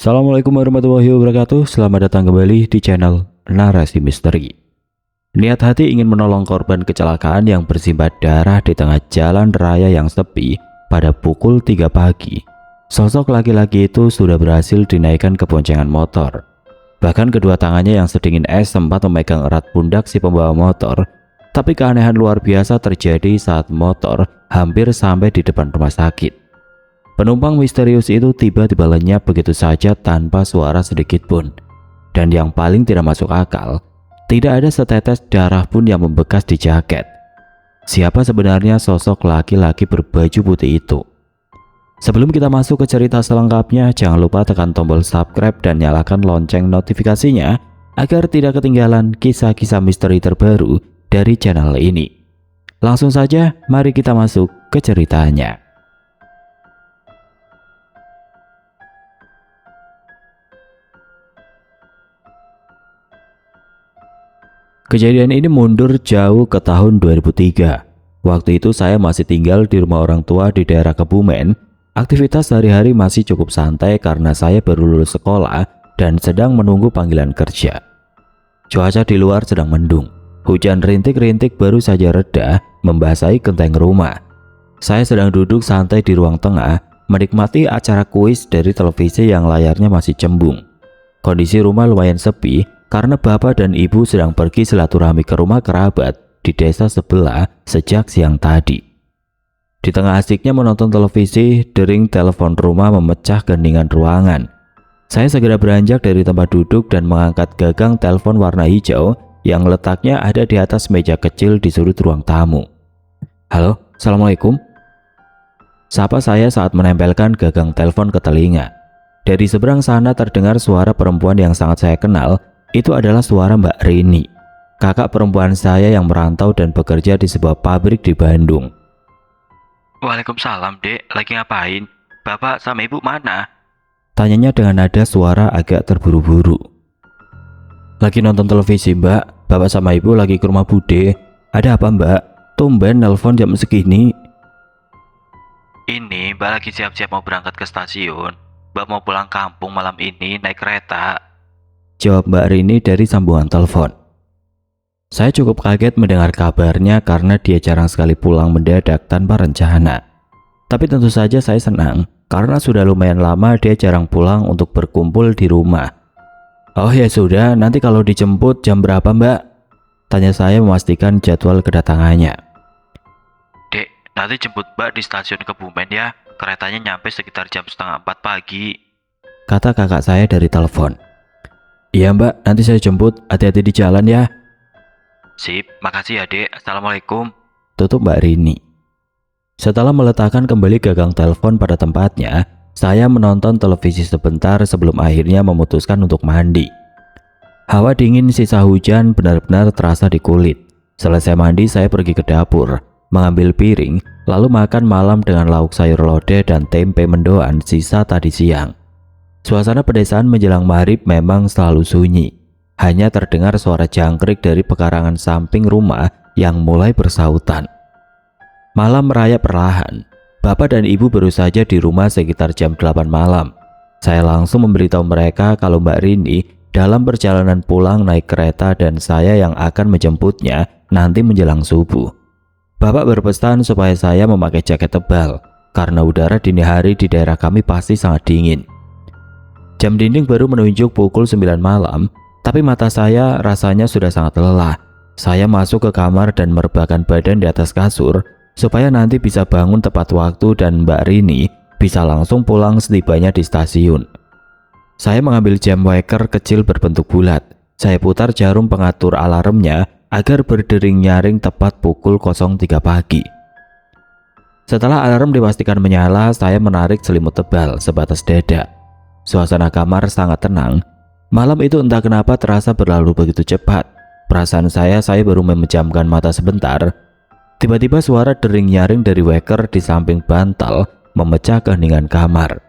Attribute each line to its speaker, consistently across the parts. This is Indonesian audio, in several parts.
Speaker 1: Assalamualaikum warahmatullahi wabarakatuh. Selamat datang kembali di channel Narasi Misteri. Niat hati ingin menolong korban kecelakaan yang bersimpat darah di tengah jalan raya yang sepi pada pukul 3 pagi. Sosok laki-laki itu sudah berhasil dinaikkan ke boncengan motor. Bahkan kedua tangannya yang sedingin es sempat memegang erat pundak si pembawa motor. Tapi keanehan luar biasa terjadi saat motor hampir sampai di depan rumah sakit. Penumpang misterius itu tiba-tiba lenyap begitu saja tanpa suara sedikit pun. Dan yang paling tidak masuk akal, tidak ada setetes darah pun yang membekas di jaket. Siapa sebenarnya sosok laki-laki berbaju putih itu? Sebelum kita masuk ke cerita selengkapnya, jangan lupa tekan tombol subscribe dan nyalakan lonceng notifikasinya agar tidak ketinggalan kisah-kisah misteri terbaru dari channel ini. Langsung saja, mari kita masuk ke ceritanya. Kejadian ini mundur jauh ke tahun 2003. Waktu itu saya masih tinggal di rumah orang tua di daerah Kebumen. Aktivitas sehari-hari masih cukup santai karena saya baru lulus sekolah dan sedang menunggu panggilan kerja. Cuaca di luar sedang mendung. Hujan rintik-rintik baru saja reda membasahi genteng rumah. Saya sedang duduk santai di ruang tengah menikmati acara kuis dari televisi yang layarnya masih cembung. Kondisi rumah lumayan sepi karena bapak dan ibu sedang pergi silaturahmi ke rumah kerabat di desa sebelah sejak siang tadi. Di tengah asiknya menonton televisi, dering telepon rumah memecah keheningan ruangan. Saya segera beranjak dari tempat duduk dan mengangkat gagang telepon warna hijau yang letaknya ada di atas meja kecil di sudut ruang tamu. Halo, Assalamualaikum. Sapa saya saat menempelkan gagang telepon ke telinga. Dari seberang sana terdengar suara perempuan yang sangat saya kenal. Itu adalah suara Mbak Rini, kakak perempuan saya yang merantau dan bekerja di sebuah pabrik di Bandung.
Speaker 2: Waalaikumsalam, Dek. Lagi ngapain? Bapak sama Ibu mana?
Speaker 1: Tanyanya dengan nada suara agak terburu-buru. Lagi nonton televisi, Mbak. Bapak sama Ibu lagi ke rumah Bude. Ada apa, Mbak? Tumben nelpon jam segini.
Speaker 2: Ini Mbak lagi siap-siap mau berangkat ke stasiun. Mbak mau pulang kampung malam ini naik kereta.
Speaker 1: Jawab Mbak Rini dari sambungan telepon. Saya cukup kaget mendengar kabarnya karena dia jarang sekali pulang mendadak tanpa rencana. Tapi tentu saja saya senang karena sudah lumayan lama dia jarang pulang untuk berkumpul di rumah. Oh ya sudah, nanti kalau dijemput jam berapa, Mbak? Tanya saya memastikan jadwal kedatangannya.
Speaker 2: Dek, nanti jemput Mbak di stasiun Kebumen ya. Keretanya nyampe sekitar jam 3:30 pagi.
Speaker 1: Kata kakak saya dari telepon. Iya, Mbak, nanti saya jemput. Hati-hati di jalan ya.
Speaker 2: Sip, makasih ya, Dek. Assalamualaikum.
Speaker 1: Tutup Mbak Rini. Setelah meletakkan kembali gagang telepon pada tempatnya, saya menonton televisi sebentar sebelum akhirnya memutuskan untuk mandi. Hawa dingin sisa hujan benar-benar terasa di kulit. Selesai mandi, saya pergi ke dapur, mengambil piring, lalu makan malam dengan lauk sayur lodeh dan tempe mendoan sisa tadi siang. Suasana pedesaan menjelang maghrib memang selalu sunyi. Hanya terdengar suara jangkrik dari pekarangan samping rumah yang mulai bersautan. Malam merayap perlahan. Bapak dan ibu baru saja di rumah sekitar jam 8 malam. Saya langsung memberitahu mereka kalau Mbak Rini dalam perjalanan pulang naik kereta dan saya yang akan menjemputnya nanti menjelang subuh. Bapak berpesan supaya saya memakai jaket tebal karena udara dini hari di daerah kami pasti sangat dingin. Jam dinding baru menunjuk pukul 9 malam, tapi mata saya rasanya sudah sangat lelah. Saya masuk ke kamar dan merebahkan badan di atas kasur supaya nanti bisa bangun tepat waktu dan Mbak Rini bisa langsung pulang setibanya di stasiun. Saya mengambil jam waker kecil berbentuk bulat. Saya putar jarum pengatur alarmnya agar berdering nyaring tepat pukul 03 pagi. Setelah alarm dipastikan menyala, saya menarik selimut tebal sebatas dada. Suasana kamar sangat tenang. Malam itu entah kenapa terasa berlalu begitu cepat. Perasaan saya baru memejamkan mata sebentar. Tiba-tiba suara dering nyaring dari waker di samping bantal memecah keheningan kamar.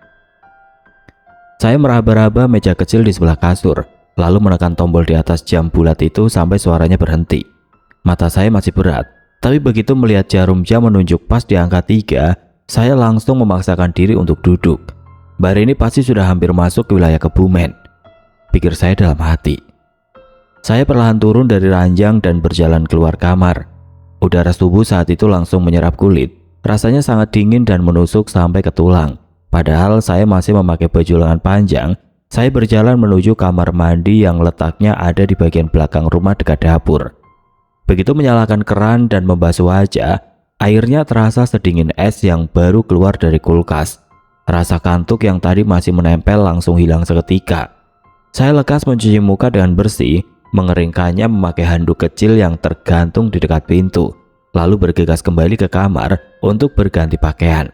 Speaker 1: Saya meraba-raba meja kecil di sebelah kasur, lalu menekan tombol di atas jam bulat itu sampai suaranya berhenti. Mata saya masih berat, tapi begitu melihat jarum jam menunjuk pas di angka 3, saya langsung memaksakan diri untuk duduk. Mbak Rini pasti sudah hampir masuk ke wilayah Kebumen, pikir saya dalam hati. Saya perlahan turun dari ranjang dan berjalan keluar kamar. Udara tubuh saat itu langsung menyerap kulit. Rasanya sangat dingin dan menusuk sampai ke tulang. Padahal saya masih memakai baju lengan panjang. Saya berjalan menuju kamar mandi yang letaknya ada di bagian belakang rumah dekat dapur. Begitu menyalakan keran dan membasuh wajah, airnya terasa sedingin es yang baru keluar dari kulkas. Rasa kantuk yang tadi masih menempel langsung hilang seketika. Saya lekas mencuci muka dengan bersih, mengeringkannya memakai handuk kecil yang tergantung di dekat pintu, lalu bergegas kembali ke kamar untuk berganti pakaian.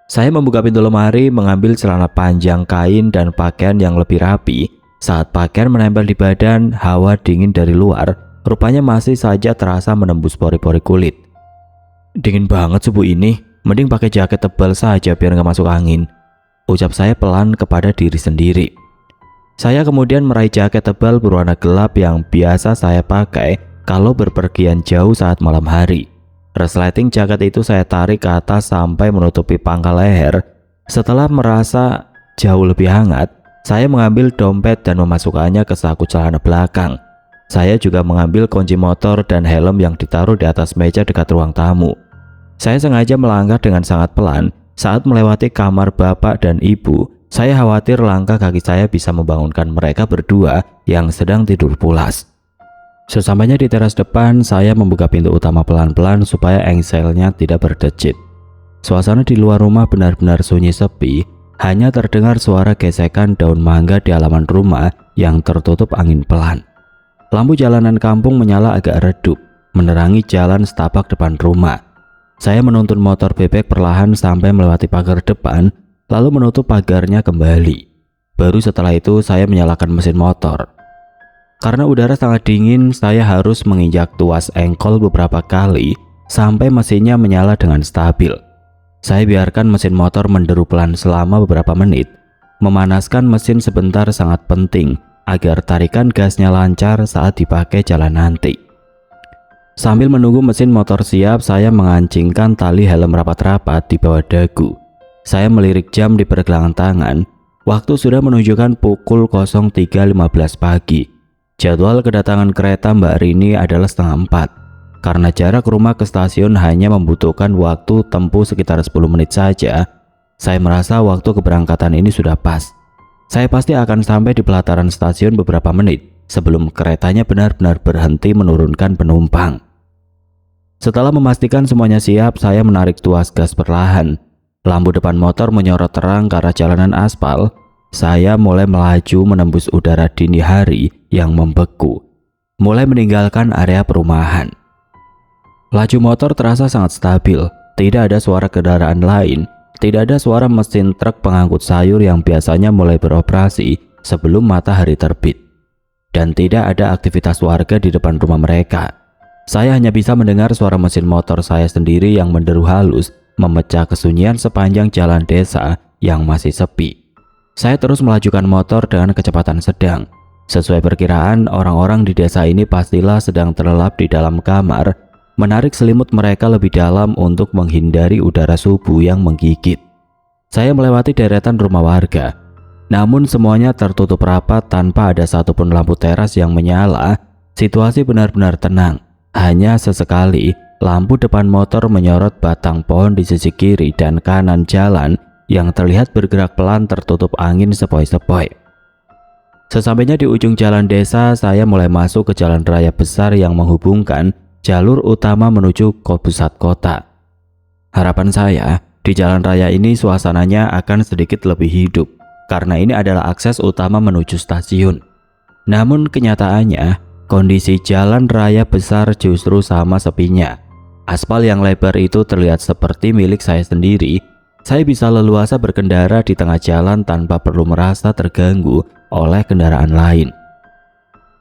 Speaker 1: Saya membuka pintu lemari, mengambil celana panjang kain dan pakaian yang lebih rapi. Saat pakaian menempel di badan, hawa dingin dari luar rupanya masih saja terasa menembus pori-pori kulit. Dingin banget subuh ini, mending pakai jaket tebal saja biar nggak masuk angin, ucap saya pelan kepada diri sendiri. Saya kemudian meraih jaket tebal berwarna gelap yang biasa saya pakai kalau berpergian jauh saat malam hari. Resleting jaket itu saya tarik ke atas sampai menutupi pangkal leher. Setelah merasa jauh lebih hangat, saya mengambil dompet dan memasukkannya ke saku celana belakang. Saya juga mengambil kunci motor dan helm yang ditaruh di atas meja dekat ruang tamu. Saya sengaja melangkah dengan sangat pelan. Saat melewati kamar bapak dan ibu, saya khawatir langkah kaki saya bisa membangunkan mereka berdua yang sedang tidur pulas. Sesampainya di teras depan, saya membuka pintu utama pelan-pelan supaya engselnya tidak berdecit. Suasana di luar rumah benar-benar sunyi sepi, hanya terdengar suara gesekan daun mangga di halaman rumah yang tertutup angin pelan. Lampu jalanan kampung menyala agak redup, menerangi jalan setapak depan rumah. Saya menuntun motor bebek perlahan sampai melewati pagar depan, lalu menutup pagarnya kembali. Baru setelah itu saya menyalakan mesin motor. Karena udara sangat dingin, saya harus menginjak tuas engkol beberapa kali sampai mesinnya menyala dengan stabil. Saya biarkan mesin motor menderu pelan selama beberapa menit. Memanaskan mesin sebentar sangat penting agar tarikan gasnya lancar saat dipakai jalan nanti. Sambil menunggu mesin motor siap, saya mengancingkan tali helm rapat-rapat di bawah dagu. Saya melirik jam di pergelangan tangan. Waktu sudah menunjukkan pukul 03.15 pagi. Jadwal kedatangan kereta Mbak Rini adalah 3:30. Karena jarak rumah ke stasiun hanya membutuhkan waktu tempuh sekitar 10 menit saja, saya merasa waktu keberangkatan ini sudah pas. Saya pasti akan sampai di pelataran stasiun beberapa menit sebelum keretanya benar-benar berhenti menurunkan penumpang. Setelah memastikan semuanya siap, saya menarik tuas gas perlahan. Lampu depan motor menyorot terang ke arah jalanan aspal. Saya mulai melaju menembus udara dini hari yang membeku, mulai meninggalkan area perumahan. Laju motor terasa sangat stabil, tidak ada suara kendaraan lain, tidak ada suara mesin truk pengangkut sayur yang biasanya mulai beroperasi sebelum matahari terbit. Dan tidak ada aktivitas warga di depan rumah mereka. Saya hanya bisa mendengar suara mesin motor saya sendiri yang menderu halus, memecah kesunyian sepanjang jalan desa yang masih sepi. Saya terus melajukan motor dengan kecepatan sedang. Sesuai perkiraan, orang-orang di desa ini pastilah sedang terlelap di dalam kamar, menarik selimut mereka lebih dalam untuk menghindari udara subuh yang menggigit. Saya melewati deretan rumah warga, namun semuanya tertutup rapat tanpa ada satupun lampu teras yang menyala. Situasi benar-benar tenang. Hanya sesekali lampu depan motor menyorot batang pohon di sisi kiri dan kanan jalan yang terlihat bergerak pelan tertutup angin sepoi-sepoi. Sesampainya di ujung jalan desa, saya mulai masuk ke jalan raya besar yang menghubungkan jalur utama menuju ke pusat kota. Harapan saya, di jalan raya ini suasananya akan sedikit lebih hidup, karena ini adalah akses utama menuju stasiun. Namun kenyataannya, kondisi jalan raya besar justru sama sepinya. Aspal yang lebar itu terlihat seperti milik saya sendiri. Saya bisa leluasa berkendara di tengah jalan tanpa perlu merasa terganggu oleh kendaraan lain.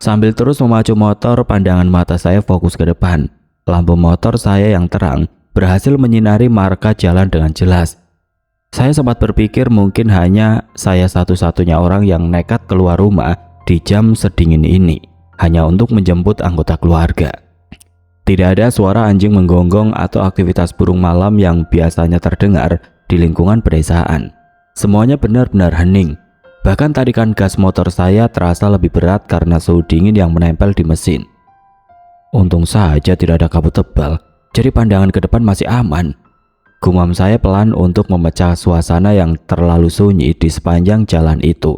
Speaker 1: Sambil terus memacu motor, pandangan mata saya fokus ke depan. Lampu motor saya yang terang berhasil menyinari marka jalan dengan jelas. Saya sempat berpikir mungkin hanya saya satu-satunya orang yang nekat keluar rumah di jam sedingin ini, hanya untuk menjemput anggota keluarga. Tidak ada suara anjing menggonggong atau aktivitas burung malam yang biasanya terdengar di lingkungan pedesaan. Semuanya benar-benar hening. Bahkan tarikan gas motor saya terasa lebih berat karena suhu dingin yang menempel di mesin. Untung saja tidak ada kabut tebal, jadi pandangan ke depan masih aman. Gumam saya pelan untuk memecah suasana yang terlalu sunyi di sepanjang jalan itu.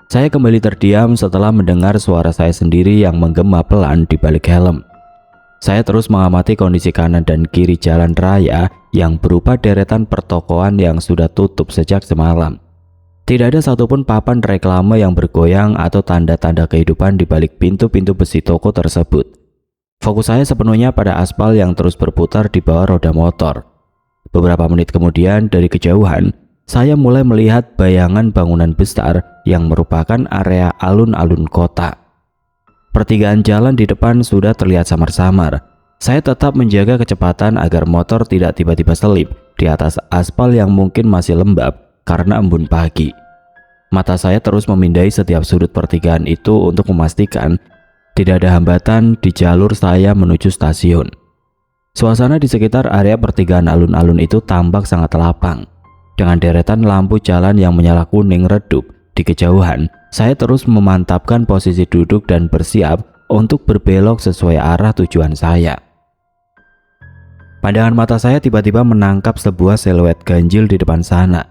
Speaker 1: Saya kembali terdiam setelah mendengar suara saya sendiri yang menggema pelan di balik helm. Saya terus mengamati kondisi kanan dan kiri jalan raya yang berupa deretan pertokoan yang sudah tutup sejak semalam. Tidak ada satupun papan reklame yang bergoyang atau tanda-tanda kehidupan di balik pintu-pintu besi toko tersebut. Fokus saya sepenuhnya pada aspal yang terus berputar di bawah roda motor. Beberapa menit kemudian dari kejauhan, saya mulai melihat bayangan bangunan besar yang merupakan area alun-alun kota. Pertigaan jalan di depan sudah terlihat samar-samar. Saya tetap menjaga kecepatan agar motor tidak tiba-tiba selip di atas aspal yang mungkin masih lembab karena embun pagi. Mata saya terus memindai setiap sudut pertigaan itu untuk memastikan tidak ada hambatan di jalur saya menuju stasiun. Suasana di sekitar area pertigaan alun-alun itu tampak sangat lapang. Dengan deretan lampu jalan yang menyala kuning redup di kejauhan, saya terus memantapkan posisi duduk dan bersiap untuk berbelok sesuai arah tujuan saya. Pandangan mata saya tiba-tiba menangkap sebuah siluet ganjil di depan sana.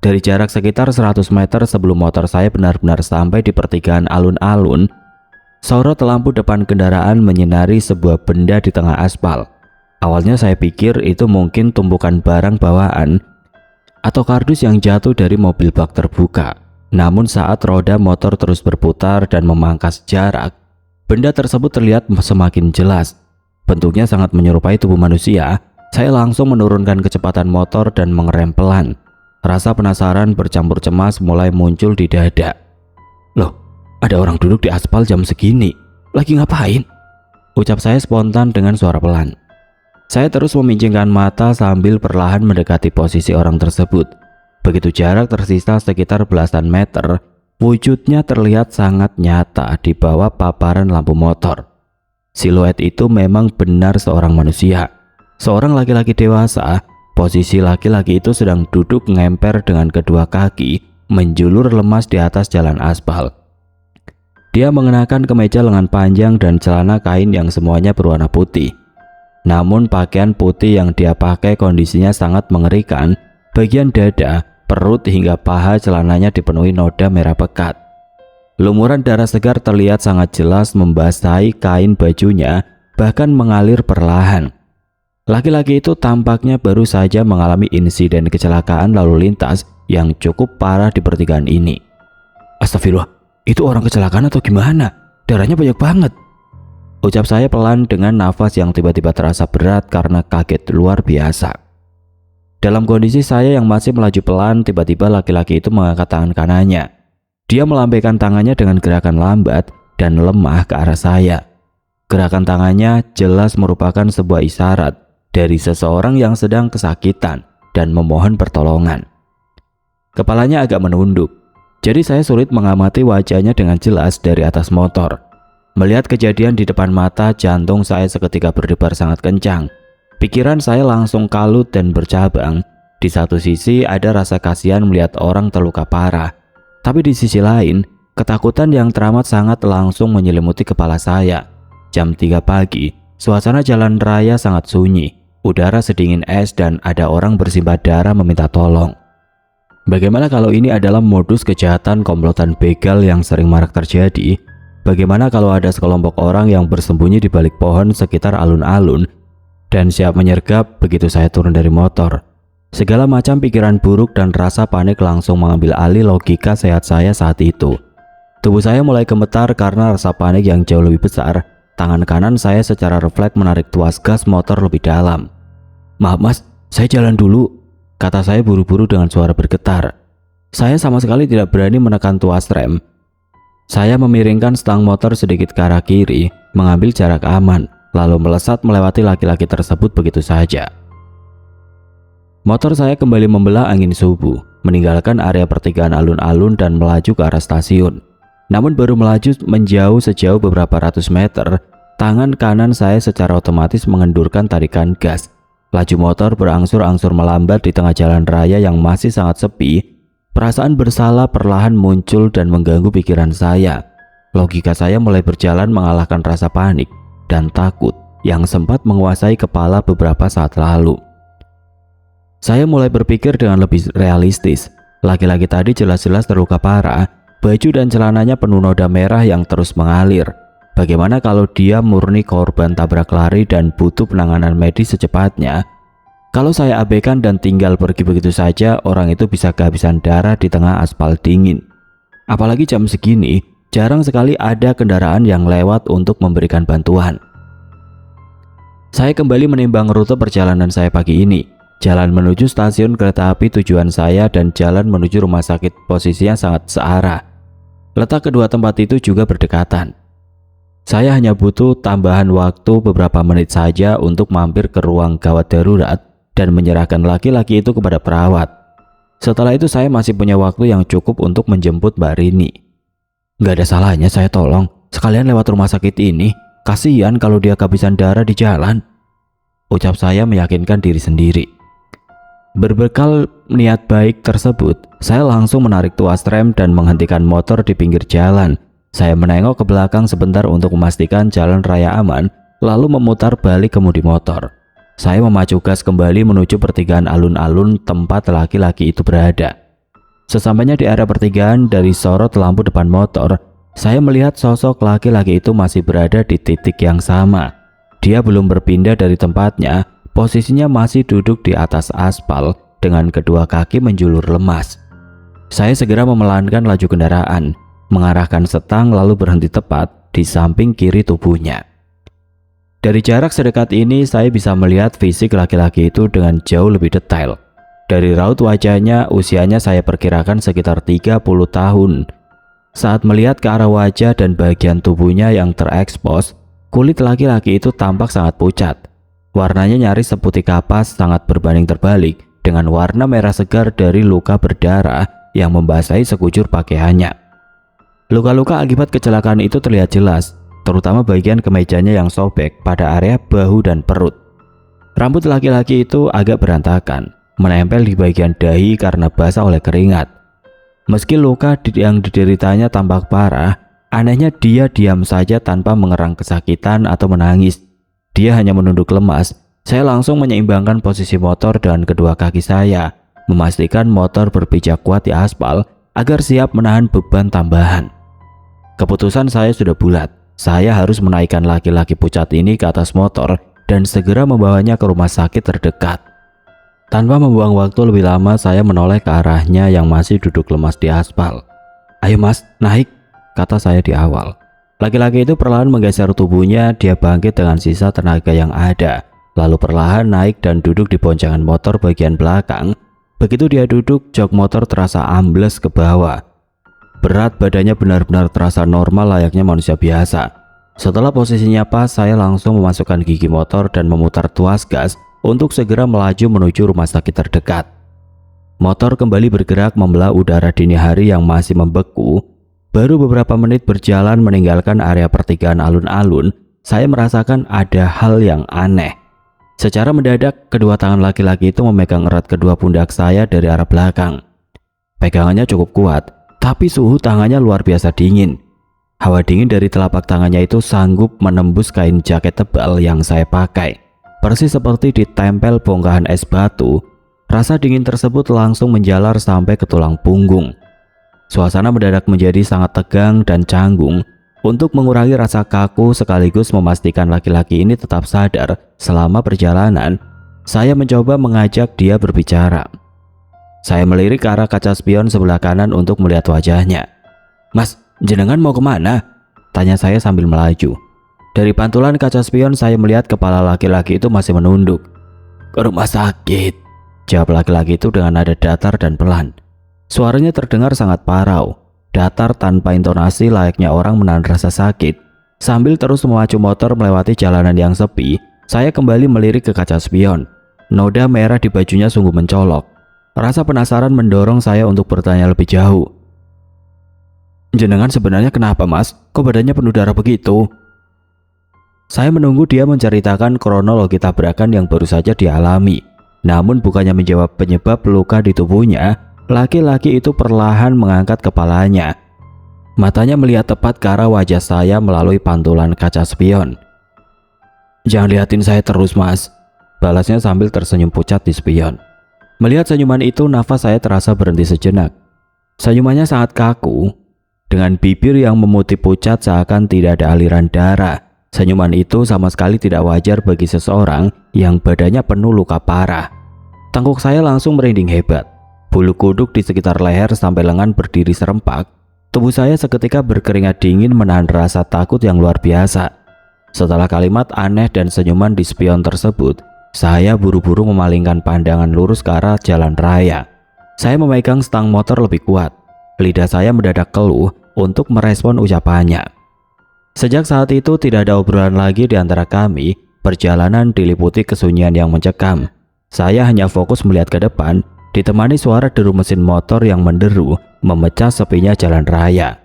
Speaker 1: Dari jarak sekitar 100 meter sebelum motor saya benar-benar sampai di pertigaan alun-alun, sorot lampu depan kendaraan menyinari sebuah benda di tengah aspal. Awalnya saya pikir itu mungkin tumpukan barang bawaan atau kardus yang jatuh dari mobil bak terbuka. Namun saat roda motor terus berputar dan memangkas jarak, benda tersebut terlihat semakin jelas. Bentuknya sangat menyerupai tubuh manusia. Saya langsung menurunkan kecepatan motor dan mengerem pelan. Rasa penasaran bercampur cemas mulai muncul di dada. Loh, ada orang duduk di aspal jam segini. Lagi ngapain? Ucap saya spontan dengan suara pelan. Saya terus meminjingkan mata sambil perlahan mendekati posisi orang tersebut. Begitu jarak tersisa sekitar belasan meter, wujudnya terlihat sangat nyata di bawah paparan lampu motor. Siluet itu memang benar seorang manusia. Seorang laki-laki dewasa. Posisi laki-laki itu sedang duduk ngemper dengan kedua kaki, menjulur lemas di atas jalan aspal. Dia mengenakan kemeja lengan panjang dan celana kain yang semuanya berwarna putih. Namun pakaian putih yang dia pakai kondisinya sangat mengerikan. Bagian dada, perut hingga paha celananya dipenuhi noda merah pekat. Lumuran darah segar terlihat sangat jelas membasahi kain bajunya, bahkan mengalir perlahan. Laki-laki itu tampaknya baru saja mengalami insiden kecelakaan lalu lintas yang cukup parah di pertigaan ini. Astagfirullah, itu orang kecelakaan atau gimana? Darahnya banyak banget. Ucap saya pelan dengan nafas yang tiba-tiba terasa berat karena kaget luar biasa. Dalam kondisi saya yang masih melaju pelan, tiba-tiba laki-laki itu mengangkat tangan kanannya. Dia melambaikan tangannya dengan gerakan lambat dan lemah ke arah saya. Gerakan tangannya jelas merupakan sebuah isyarat dari seseorang yang sedang kesakitan dan memohon pertolongan. Kepalanya agak menunduk, jadi saya sulit mengamati wajahnya dengan jelas dari atas motor. Melihat kejadian di depan mata, jantung saya seketika berdebar sangat kencang. Pikiran saya langsung kalut dan bercabang. Di satu sisi ada rasa kasihan melihat orang terluka parah, tapi di sisi lain, ketakutan yang teramat sangat langsung menyelimuti kepala saya. Jam 3 pagi, suasana jalan raya sangat sunyi, udara sedingin es dan ada orang bersimbah darah meminta tolong. Bagaimana kalau ini adalah modus kejahatan komplotan begal yang sering marak terjadi? Bagaimana kalau ada sekelompok orang yang bersembunyi di balik pohon sekitar alun-alun dan siap menyergap begitu saya turun dari motor? Segala macam pikiran buruk dan rasa panik langsung mengambil alih logika sehat saya saat itu. Tubuh saya mulai gemetar karena rasa panik yang jauh lebih besar. Tangan kanan saya secara refleks menarik tuas gas motor lebih dalam. Maaf mas, saya jalan dulu, kata saya buru-buru dengan suara bergetar. Saya sama sekali tidak berani menekan tuas rem. Saya memiringkan stang motor sedikit ke arah kiri, mengambil jarak aman, lalu melesat melewati laki-laki tersebut begitu saja. Motor saya kembali membelah angin subuh, meninggalkan area pertigaan alun-alun dan melaju ke arah stasiun. Namun baru melaju menjauh sejauh beberapa ratus meter, tangan kanan saya secara otomatis mengendurkan tarikan gas. Laju motor berangsur-angsur melambat di tengah jalan raya yang masih sangat sepi Perasaan bersalah perlahan muncul dan mengganggu pikiran saya. Logika saya mulai berjalan mengalahkan rasa panik dan takut yang sempat menguasai kepala beberapa saat lalu. Saya mulai berpikir dengan lebih realistis. Laki-laki tadi jelas-jelas terluka parah, baju dan celananya penuh noda merah yang terus mengalir. Bagaimana kalau dia murni korban tabrak lari dan butuh penanganan medis secepatnya? Kalau saya abaikan dan tinggal pergi begitu saja, orang itu bisa kehabisan darah di tengah aspal dingin. Apalagi jam segini, jarang sekali ada kendaraan yang lewat untuk memberikan bantuan. Saya kembali menimbang rute perjalanan saya pagi ini. Jalan menuju stasiun kereta api tujuan saya dan jalan menuju rumah sakit posisinya sangat searah. Letak kedua tempat itu juga berdekatan. Saya hanya butuh tambahan waktu beberapa menit saja untuk mampir ke ruang gawat darurat dan menyerahkan laki-laki itu kepada perawat. Setelah itu saya masih punya waktu yang cukup untuk menjemput Mbak Rini. Gak ada salahnya saya tolong, sekalian lewat rumah sakit ini. Kasihan kalau dia kehabisan darah di jalan. Ucap saya meyakinkan diri sendiri. Berbekal niat baik tersebut, saya langsung menarik tuas rem dan menghentikan motor di pinggir jalan. Saya menengok ke belakang sebentar untuk memastikan jalan raya aman, lalu memutar balik kemudi motor. Saya memacu gas kembali menuju pertigaan alun-alun tempat laki-laki itu berada. Sesampainya di area pertigaan, dari sorot lampu depan motor, saya melihat sosok laki-laki itu masih berada di titik yang sama. Dia belum berpindah dari tempatnya, posisinya masih duduk di atas aspal dengan kedua kaki menjulur lemas. Saya segera memelankan laju kendaraan, mengarahkan setang lalu berhenti tepat di samping kiri tubuhnya. Dari jarak sedekat ini saya bisa melihat fisik laki-laki itu dengan jauh lebih detail. Dari raut wajahnya, usianya saya perkirakan sekitar 30 tahun. Saat melihat ke arah wajah dan bagian tubuhnya yang terekspos, kulit laki-laki itu tampak sangat pucat. Warnanya nyaris seputih kapas, sangat berbanding terbalik dengan warna merah segar dari luka berdarah yang membasahi sekujur pakaiannya. Luka-luka akibat kecelakaan itu terlihat jelas, terutama bagian kemejanya yang sobek pada area bahu dan perut. Rambut laki-laki itu agak berantakan, menempel di bagian dahi karena basah oleh keringat. Meski luka yang dideritanya tampak parah, anehnya dia diam saja tanpa mengerang kesakitan atau menangis. Dia hanya menunduk lemas. Saya langsung menyeimbangkan posisi motor dengan kedua kaki saya, memastikan motor berpijak kuat di aspal agar siap menahan beban tambahan. Keputusan saya sudah bulat. Saya harus menaikkan laki-laki pucat ini ke atas motor dan segera membawanya ke rumah sakit terdekat. Tanpa membuang waktu lebih lama, saya menoleh ke arahnya yang masih duduk lemas di aspal. "Ayo mas, naik," kata saya di awal. Laki-laki itu perlahan menggeser tubuhnya. Dia bangkit dengan sisa tenaga yang ada, lalu perlahan naik dan duduk di boncengan motor bagian belakang. Begitu dia duduk, jok motor terasa ambles ke bawah. Berat badannya benar-benar terasa normal layaknya manusia biasa. Setelah posisinya pas, saya langsung memasukkan gigi motor dan memutar tuas gas untuk segera melaju menuju rumah sakit terdekat. Motor kembali bergerak membelah udara dini hari yang masih membeku. Baru beberapa menit berjalan meninggalkan area pertigaan alun-alun, saya merasakan ada hal yang aneh. Secara mendadak, kedua tangan laki-laki itu memegang erat kedua pundak saya dari arah belakang. Pegangannya cukup kuat, tapi suhu tangannya luar biasa dingin. Hawa dingin dari telapak tangannya itu sanggup menembus kain jaket tebal yang saya pakai. Persis seperti ditempel bongkahan es batu, rasa dingin tersebut langsung menjalar sampai ke tulang punggung. Suasana mendadak menjadi sangat tegang dan canggung. Untuk mengurangi rasa kaku sekaligus memastikan laki-laki ini tetap sadar selama perjalanan, saya mencoba mengajak dia berbicara. Saya melirik ke arah kaca spion sebelah kanan untuk melihat wajahnya. "Mas, jenengan mau kemana?" tanya saya sambil melaju. Dari pantulan kaca spion saya melihat kepala laki-laki itu masih menunduk. "Ke rumah sakit," jawab laki-laki itu dengan nada datar dan pelan. Suaranya terdengar sangat parau, datar tanpa intonasi layaknya orang menahan rasa sakit. Sambil terus memacu motor melewati jalanan yang sepi, saya kembali melirik ke kaca spion. Noda merah di bajunya sungguh mencolok. Rasa penasaran mendorong saya untuk bertanya lebih jauh. "Jenengan sebenarnya kenapa mas? Kok badannya penuh darah begitu?" Saya menunggu dia menceritakan kronologi tabrakan yang baru saja dialami. Namun bukannya menjawab penyebab luka di tubuhnya, laki-laki itu perlahan mengangkat kepalanya. Matanya melihat tepat ke arah wajah saya melalui pantulan kaca spion. "Jangan liatin saya terus, Mas," balasnya sambil tersenyum pucat di spion. Melihat senyuman itu, nafas saya terasa berhenti sejenak. Senyumannya sangat kaku, dengan bibir yang memutih pucat seakan tidak ada aliran darah. Senyuman itu sama sekali tidak wajar bagi seseorang yang badannya penuh luka parah. Tengkuk saya langsung merinding hebat. Bulu kuduk di sekitar leher sampai lengan berdiri serempak. Tubuh saya seketika berkeringat dingin menahan rasa takut yang luar biasa. Setelah kalimat aneh dan senyuman di spion tersebut, saya buru-buru memalingkan pandangan lurus ke arah jalan raya. Saya memegang stang motor lebih kuat. Lidah saya mendadak keluh untuk merespon ucapannya. Sejak saat itu tidak ada obrolan lagi di antara kami. Perjalanan diliputi kesunyian yang mencekam. Saya hanya fokus melihat ke depan, ditemani suara deru mesin motor yang menderu memecah sepinya jalan raya.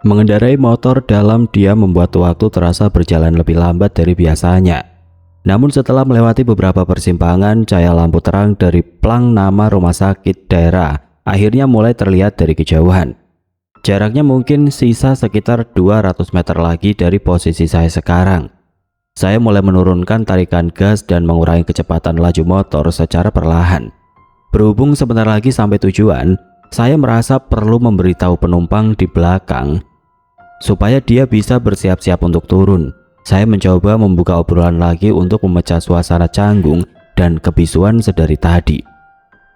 Speaker 1: Mengendarai motor dalam diam membuat waktu terasa berjalan lebih lambat dari biasanya. Namun setelah melewati beberapa persimpangan, cahaya lampu terang dari plang nama rumah sakit daerah akhirnya mulai terlihat dari kejauhan. Jaraknya mungkin sisa sekitar 200 meter lagi dari posisi saya sekarang. Saya mulai menurunkan tarikan gas dan mengurangi kecepatan laju motor secara perlahan. Berhubung sebentar lagi sampai tujuan, saya merasa perlu memberitahu penumpang di belakang supaya dia bisa bersiap-siap untuk turun. Saya mencoba membuka obrolan lagi untuk memecah suasana canggung dan kebisuan sedari tadi.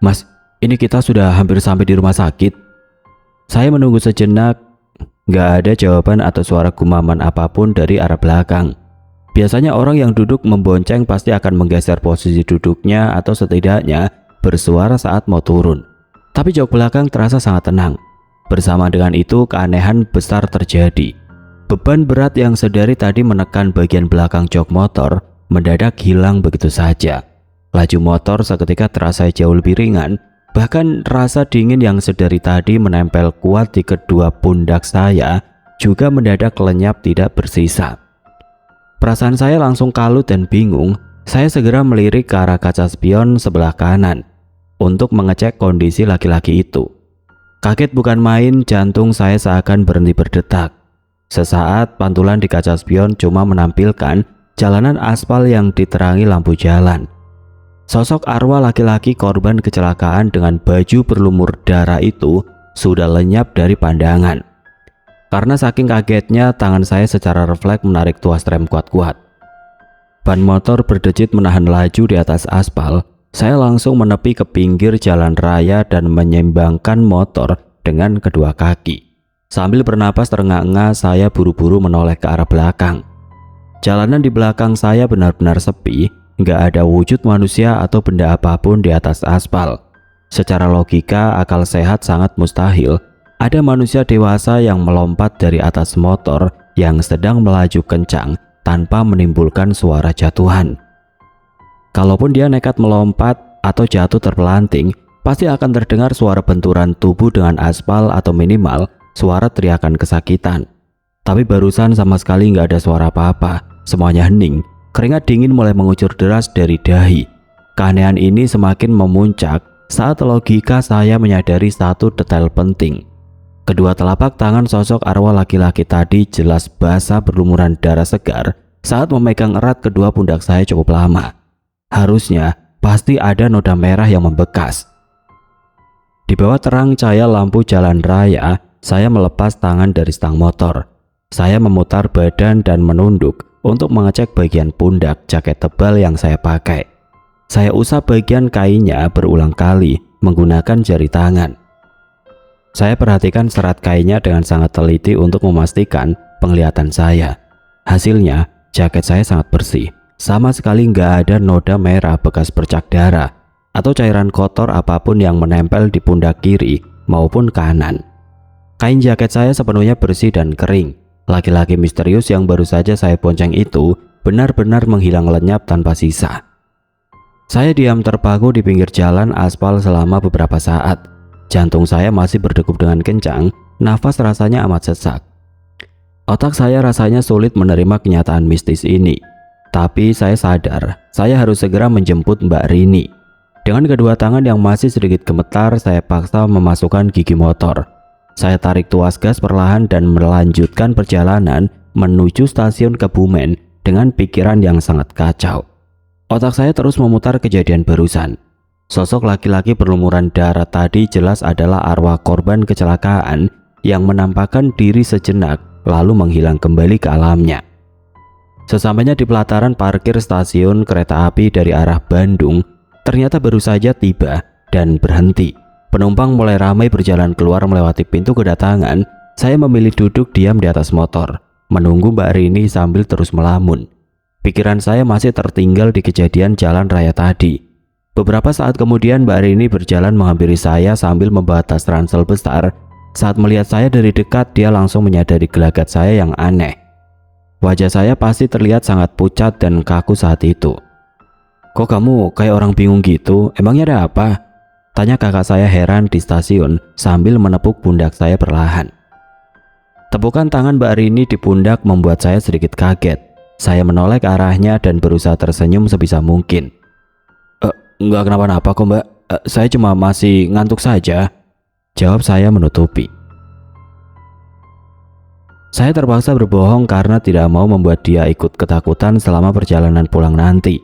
Speaker 1: "Mas, ini kita sudah hampir sampai di rumah sakit." Saya menunggu sejenak. Gak ada jawaban atau suara gumaman apapun dari arah belakang. Biasanya orang yang duduk membonceng pasti akan menggeser posisi duduknya atau setidaknya bersuara saat mau turun. Tapi jok belakang terasa sangat tenang. Bersama dengan itu, keanehan besar terjadi. Beban berat yang sedari tadi menekan bagian belakang jok motor mendadak hilang begitu saja. Laju motor seketika terasa jauh lebih ringan, bahkan rasa dingin yang sedari tadi menempel kuat di kedua pundak saya juga mendadak lenyap tidak bersisa. Perasaan saya langsung kalut dan bingung. Saya segera melirik ke arah kaca spion sebelah kanan untuk mengecek kondisi laki-laki itu. Kaget bukan main, jantung saya seakan berhenti berdetak. Sesaat pantulan di kaca spion cuma menampilkan jalanan aspal yang diterangi lampu jalan. Sosok arwah laki-laki korban kecelakaan dengan baju berlumur darah itu sudah lenyap dari pandangan. Karena saking kagetnya, tangan saya secara refleks menarik tuas rem kuat-kuat. Ban motor berdejit menahan laju di atas aspal. Saya langsung menepi ke pinggir jalan raya dan menyeimbangkan motor dengan kedua kaki. Sambil bernapas terengah-engah, saya buru-buru menoleh ke arah belakang. Jalanan di belakang saya benar-benar sepi, nggak ada wujud manusia atau benda apapun di atas aspal. Secara logika, akal sehat sangat mustahil ada manusia dewasa yang melompat dari atas motor yang sedang melaju kencang tanpa menimbulkan suara jatuhan. Kalaupun dia nekat melompat atau jatuh terpelanting, pasti akan terdengar suara benturan tubuh dengan aspal atau minimal suara teriakan kesakitan. Tapi barusan sama sekali nggak ada suara apa-apa, semuanya hening. Keringat dingin mulai mengucur deras dari dahi. Keanehan ini semakin memuncak saat logika saya menyadari satu detail penting. Kedua telapak tangan sosok arwah laki-laki tadi jelas basah berlumuran darah segar saat memegang erat kedua pundak saya cukup lama. Harusnya pasti ada noda merah yang membekas. Di bawah terang cahaya lampu jalan raya, saya melepas tangan dari stang motor. Saya memutar badan dan menunduk untuk mengecek bagian pundak jaket tebal yang saya pakai. Saya usap bagian kainnya berulang kali menggunakan jari tangan. Saya perhatikan serat kainnya dengan sangat teliti untuk memastikan penglihatan saya. Hasilnya, jaket saya sangat bersih. Sama sekali nggak ada noda merah bekas bercak darah atau cairan kotor apapun yang menempel di pundak kiri maupun kanan. Kain jaket saya sepenuhnya bersih dan kering. Laki-laki misterius yang baru saja saya bonceng itu benar-benar menghilang lenyap tanpa sisa. Saya diam terpaku di pinggir jalan aspal selama beberapa saat. Jantung saya masih berdegup dengan kencang, nafas rasanya amat sesak. Otak saya rasanya sulit menerima kenyataan mistis ini. Tapi saya sadar, saya harus segera menjemput Mbak Rini. Dengan kedua tangan yang masih sedikit gemetar, saya paksa memasukkan gigi motor. Saya tarik tuas gas perlahan dan melanjutkan perjalanan menuju stasiun Kebumen dengan pikiran yang sangat kacau. Otak saya terus memutar kejadian barusan. Sosok laki-laki berlumuran darah tadi jelas adalah arwah korban kecelakaan yang menampakkan diri sejenak lalu menghilang kembali ke alamnya. Sesampainya di pelataran parkir stasiun kereta api dari arah Bandung, ternyata baru saja tiba dan berhenti. Penumpang mulai ramai berjalan keluar melewati pintu kedatangan. Saya memilih duduk diam di atas motor, menunggu Mbak Rini sambil terus melamun. Pikiran saya masih tertinggal di kejadian jalan raya tadi. Beberapa saat kemudian Mbak Rini berjalan menghampiri saya sambil membawa tas ransel besar. Saat melihat saya dari dekat, dia langsung menyadari gelagat saya yang aneh. Wajah saya pasti terlihat sangat pucat dan kaku saat itu. "Kok kamu kayak orang bingung gitu? Emangnya ada apa?" tanya kakak saya heran di stasiun sambil menepuk pundak saya perlahan. Tepukan tangan Mbak Rini di pundak membuat saya sedikit kaget. Saya menoleh ke arahnya dan berusaha tersenyum sebisa mungkin. Enggak kenapa-napa kok Mbak, saya cuma masih ngantuk saja," jawab saya menutupi. Saya terpaksa berbohong karena tidak mau membuat dia ikut ketakutan selama perjalanan pulang nanti.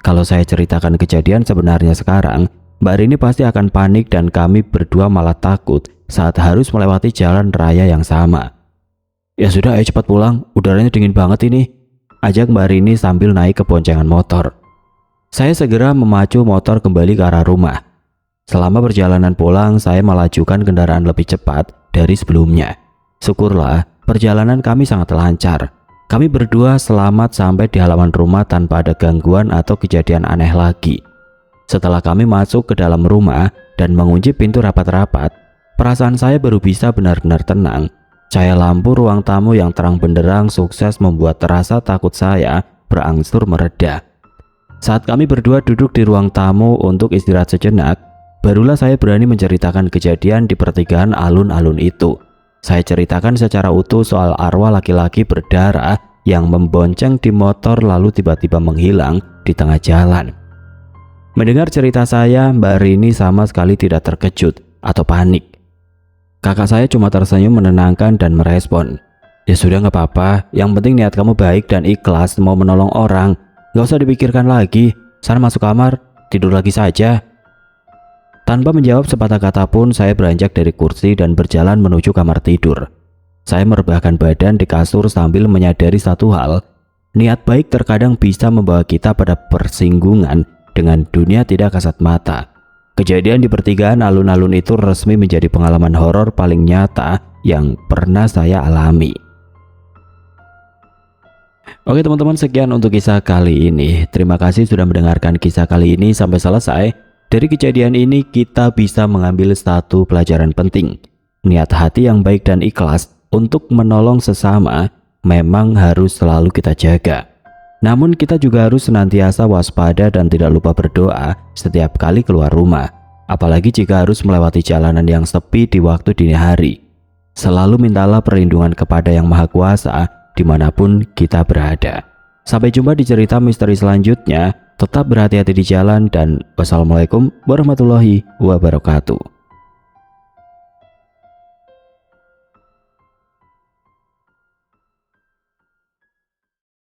Speaker 1: Kalau saya ceritakan kejadian sebenarnya sekarang, Mbak Rini pasti akan panik dan kami berdua malah takut saat harus melewati jalan raya yang sama. "Ya sudah, ayo cepat pulang, udaranya dingin banget ini," ajak Mbak Rini sambil naik ke boncengan motor. Saya segera memacu motor kembali ke arah rumah. Selama perjalanan pulang, saya melajukan kendaraan lebih cepat dari sebelumnya. Syukurlah, perjalanan kami sangat lancar. Kami berdua selamat sampai di halaman rumah tanpa ada gangguan atau kejadian aneh lagi. Setelah kami masuk ke dalam rumah dan mengunci pintu rapat-rapat, perasaan saya baru bisa benar-benar tenang. Cahaya lampu ruang tamu yang terang benderang sukses membuat rasa takut saya berangsur mereda. Saat kami berdua duduk di ruang tamu untuk istirahat sejenak, barulah saya berani menceritakan kejadian di pertigaan alun-alun itu. Saya ceritakan secara utuh soal arwah laki-laki berdarah yang membonceng di motor lalu tiba-tiba menghilang di tengah jalan. Mendengar cerita saya, Mbak Rini sama sekali tidak terkejut atau panik. Kakak saya cuma tersenyum menenangkan dan merespon, "Ya sudah, nggak apa-apa, yang penting niat kamu baik dan ikhlas mau menolong orang. Nggak usah dipikirkan lagi, sana masuk kamar, tidur lagi saja." Tanpa menjawab sepatah kata pun, saya beranjak dari kursi dan berjalan menuju kamar tidur. Saya merebahkan badan di kasur sambil menyadari satu hal, niat baik terkadang bisa membawa kita pada persinggungan dengan dunia tidak kasat mata. Kejadian di pertigaan alun-alun itu resmi menjadi pengalaman horor paling nyata yang pernah saya alami. Oke teman-teman, sekian untuk kisah kali ini. Terima kasih sudah mendengarkan kisah kali ini sampai selesai. Dari kejadian ini kita bisa mengambil satu pelajaran penting. Niat hati yang baik dan ikhlas untuk menolong sesama memang harus selalu kita jaga. Namun kita juga harus senantiasa waspada dan tidak lupa berdoa setiap kali keluar rumah. Apalagi jika harus melewati jalanan yang sepi di waktu dini hari. Selalu mintalah perlindungan kepada Yang Maha Kuasa dimanapun kita berada. Sampai jumpa di cerita misteri selanjutnya. Tetap berhati-hati di jalan dan wassalamualaikum warahmatullahi wabarakatuh.